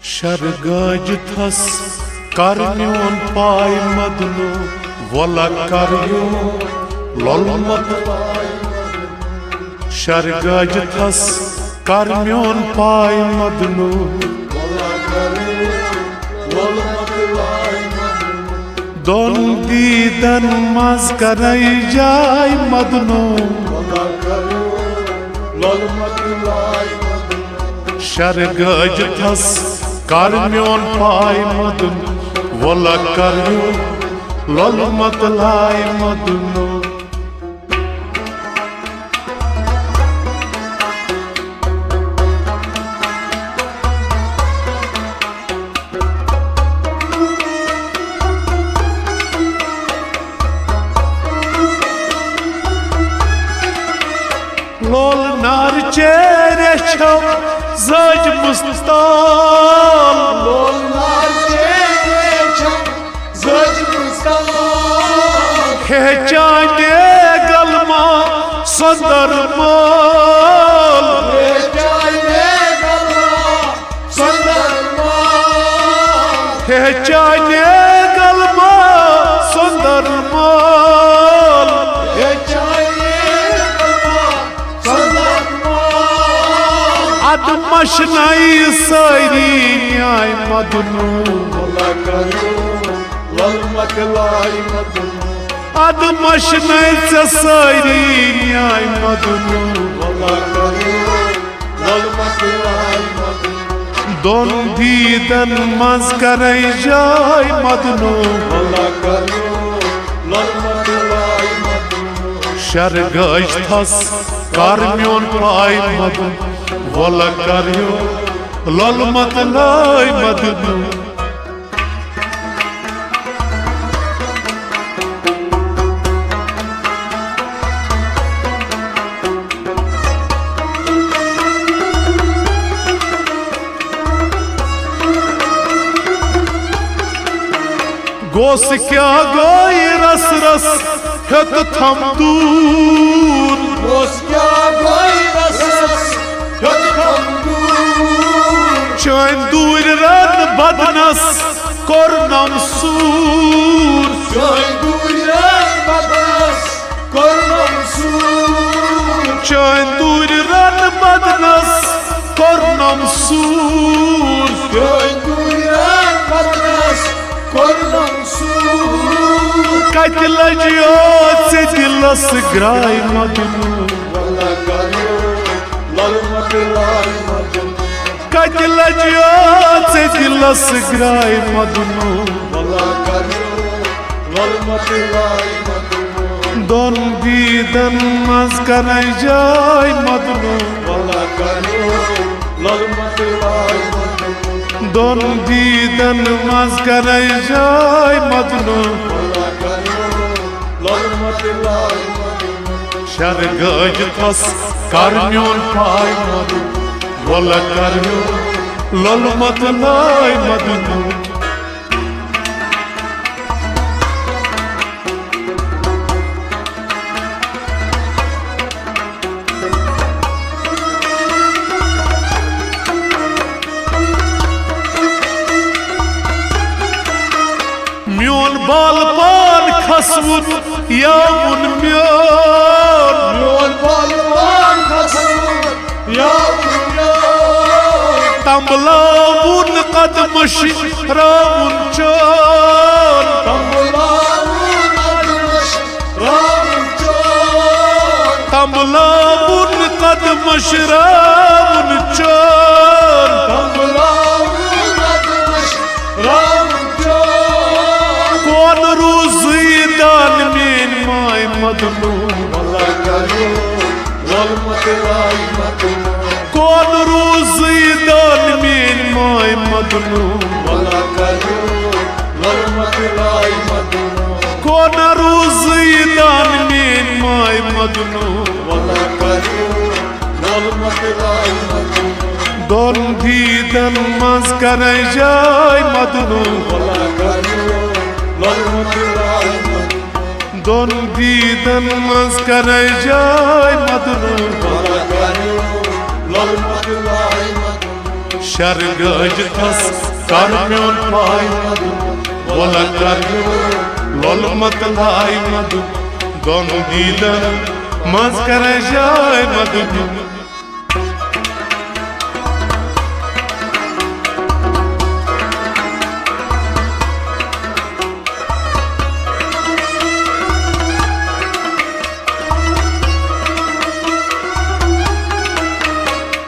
शरगज thus करन्योन पाय मदनो वला करियो लोलमत। शरगज thus करन्योन पाय मदनो दोन दीदन मज करई जाय मदनो। शरगज थस करन्योन पाय मदन वला करियो लोलमत लाय मदनो। लोल नार चेरे छम जज मुस्ताल। लोल नार चेरे छम जज मुस्ताल। हेचाने गलमा संदर माल। हेचाने गलमा संदर माल। हेचाने गलमा संदर माल। मशनाई सारी न्याय मदनो वला करियो लोलमत लाय मदनो। अद मशनाई सारी न्याय मदनो वला करियो लोलमत लाय मदनो। दोन दीदन मज करई जाय मदनो वला करियो लोलमत लाय मदनो। शरगज थस करन्योन पाय मदन वला करियो लोलमत लाय मदनो। गोस क्या गोई रस रस हत थम दूर। गोस क्या गोई रस रस हत थम दूर। चैन दूर रन बदनस कोरनम सूर। चैन दूर रन बदनस कोरनम सूर। चैन दूर रन बदनस कोरनम सूर। चैन दूर रन बदनस कोरनम सूर। कत लजियो से दिलस ग्राय मदनो वला करियो लोलमत लाय मदनो। कत लजियो से दिलस ग्राय मदनो वला करियो लोलमत लाय मदनो। दोन दीदन मज करई जाय मदनो वला करियो लोलमत लाय मदनो। दोन दीदन मज करई जाय मदनो वला करियो लोलमत लाय मदनो। शरगज थस करन्योन पाय मदन वला करियो लोलमत लाय मदनो। म्योन बाल पान खसवुन यामुन म्योन। म्योन बाल पान खसवुन यामुन म्योन। तंबलावुन कदमश रामुन चोन। तंबलावुन कदमश रामुन चोन। तंबलावुन कदमश रामुन चोन। तंबलावुन कदमश रामुन चोन। कौन रूज़ी दान में माय मदनो वला करियो लोलमत लाय मदनो। कौन रूज़ी दान में माय मदनो वला करियो लोलमत लाय मदनो। कौन रूज़ी दान में माय मदनो वला करियो लोलमत लाय मदनो। दोन दीदन मज करई जाय मदनो वला करियो लोलमत लाय मदनो। दोन दीदन मज करई जाय मदनो वला करियो लोलमत लाय मदनो। शरगज थस कर म्योन पाय मधु बोला कर लोल मत लाई मधु दोनों दीदन मज कर जाए मधु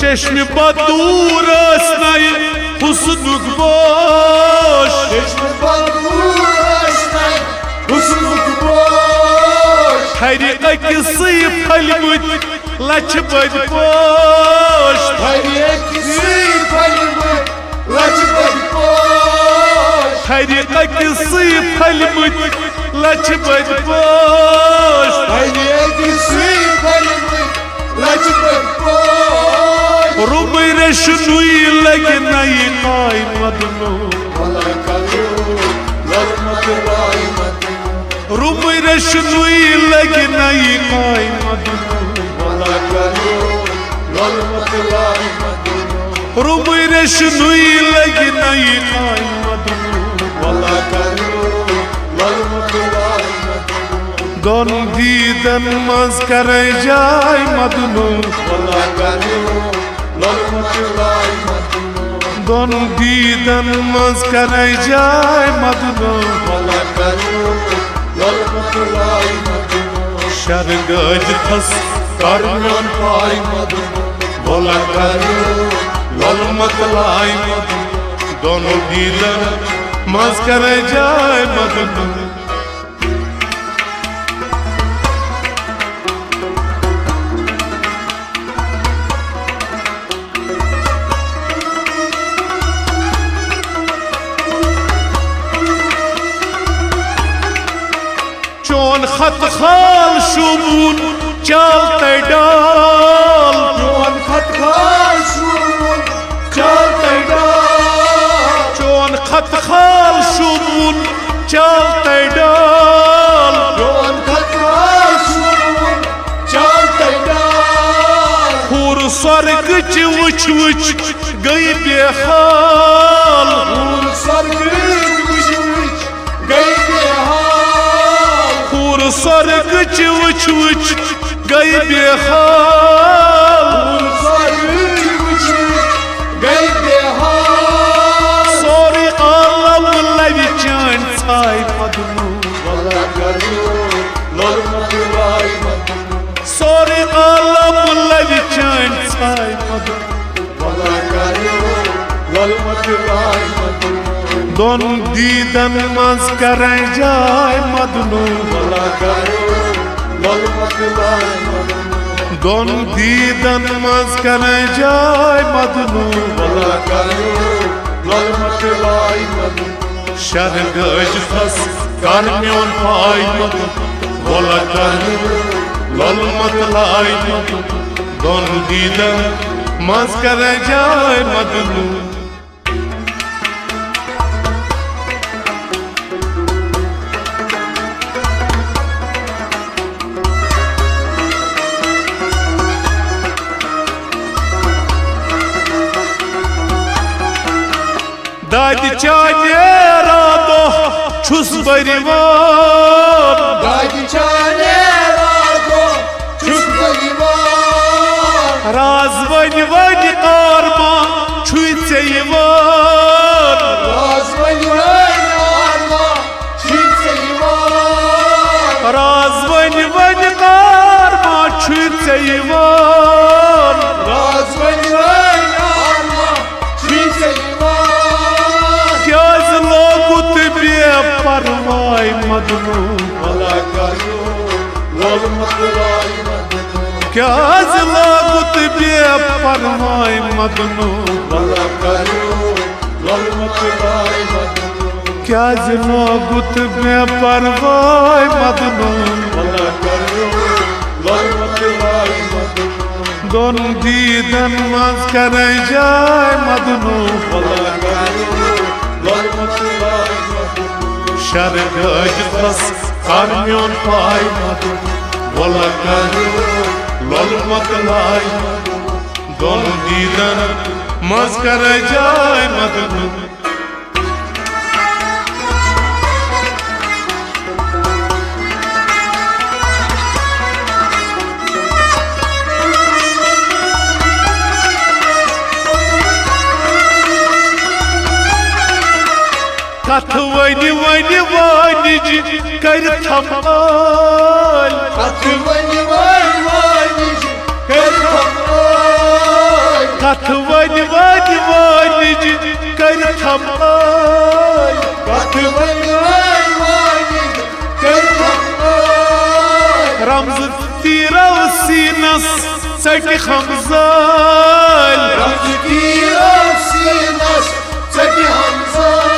चश्म बदूर असनाई हुस्नुक बोश Çeşme badurasnay husnuk boş हरी अकिसी फलमुत लच बद पोश Hayri ekisi kalbi laçbet boş हरी अकिसी फलमुत लच बद पोश Hayri ekisi kalbi laçbet boş रुबई रशनुई लगे नई काई मदनो Valla kalıyor Larmat ray madinu रुबई रशनुई लगे नई काई मदनो Valla kalıyor Larmat ray madinu रुबई रशनुई लगे नई काई मदनो Valla kalıyor Larmat ray madinu दोन दीदन मज कर जाय मदनो Valla kalıyor Larmat ray madinu दोन दीदन मज कर जाय मदनो Valla kalıyor Larmat ray madinu शरगज थस कर म्योन पाय madinu बोला कर लोल मत लाई मधु दोनों दीदन मज कर जाय मदनो चोन खत खाल शुबून चलते डाल Yoğun katkal şuurun Çaltay dağ चोन खत खाल शुबून चलते डाल Yoğun katkal şuurun Çaltay dağ खूर स्वर्ग च वुच वुच गई बेहाल Uğur sargıç vıç Gaybe hal खूर स्वर्ग च वुच वुच गई बेहाल Uğur sargıç vıç Gaybe hal सोरी आलम लवि चान छाय मदनो Valla kalıyor Larmat ray madinu सोरी आलम लवि चान छाय मदनो Valla kalıyor Larmat ray madinu दोन दीदन मज कर जाय मदनो Valla kalıyor Larmat ray madinu दोन दीदन मज कर जाय मदनो Valla kalıyor Larmat ray madinu शरगज थस कर म्योन पाय मदनो बोला कर लोल मत लाई मदनो दोन दीदन मज कर जाय मदनो दाद चाने रादो छुस बरिवान Daydı çane vardı Çüz bayıvan राज वन वन आरमा छुइसे यवान Razmayı arma Çinse yivan राज वन वन आरमा छुइसे यवान Razmayı arma Çinse yivan क्या लोगुत बे परवाय मदनो Valla kalıyor Larmat ray madinu क्या लोगुत बे परवाय मदनो Valla kalıyor Larmat ray madinu क्या लोगुत बे परवाय मदनो Valla kalıyor Larmat ray madinu दोन दीदन मज कर जाय मदनो Valla kalıyor Larmat ray madinu शरगज थस कर म्योन पाय मदनो बोला कर लोल मत लाई मदनो दोन दीदन मज कर जाय मदनू कथ वनि वनि वानि जी कर थमाल कथ वनि वानि जी कर थमाल कथ वनि वानि जी कर थमाल कथ वनि वानि जी कर थमाल रमज तीरा सीनस सट खमजाल रमज तीरा सीनस सट खमजाल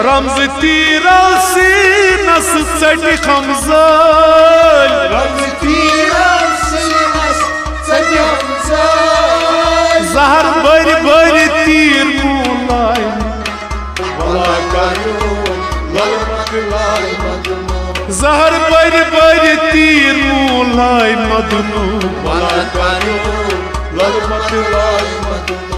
रमज तीरा सीनस सट खमजाल रमज तीरा सीनस सट खमजाल जहर बरि बरि तीर मूलाय भला करो ललमत लाई मदनू जहर बरि बरि तीर मूलाय मदनू भला करो ललमत लाई मदनू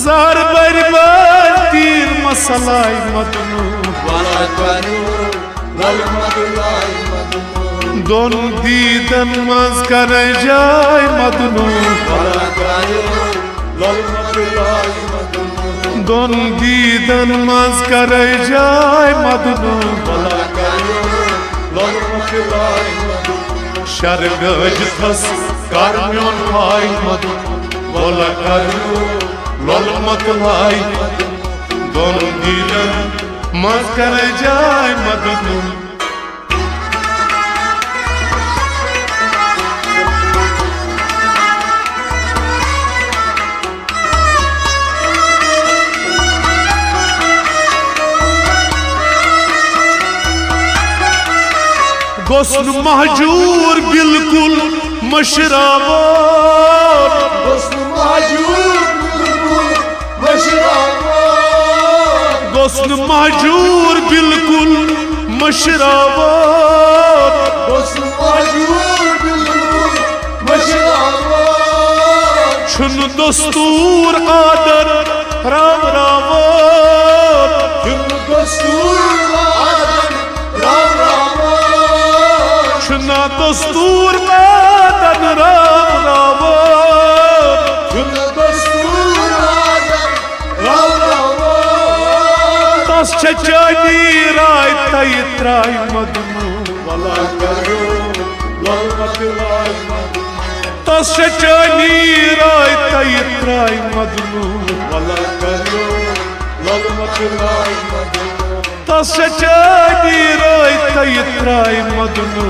जहर बरि बरि तीर मसलाय मदनू भला करो ललमत लाई मदनू दोन दीदन मज कर जाय मदनू भला करो ललमत लाई मदनू दोन दीदन मज कर जाय मदनू भला करो ललमत लाई मदनू शरगज थस कर म्योन पाय मदनू भला करो ललमत लाई दोन दीदन मज कर जाय मदनू गोस्न महजूर बिल्कुल मशराबार गोस्न महजूर बिल्कुल मशराबार गोस्न महजूर बिल्कुल मशराबार गोस्न महजूर बिल्कुल मशराबार छुन दस्तूर आदर राम रावार छुन दस्तूर आदर राम रावार छुना दस्तूर आदर राम रावार छुन दस्तूर आदर राम रावार तस चचानी राय तय त्राय मदनू भला करो ललमत लाई मदनू तस चचानी राय तय त्राय मदनू भला करो ललमत लाई मदनू तस चचानी राय तय त्राय मदनू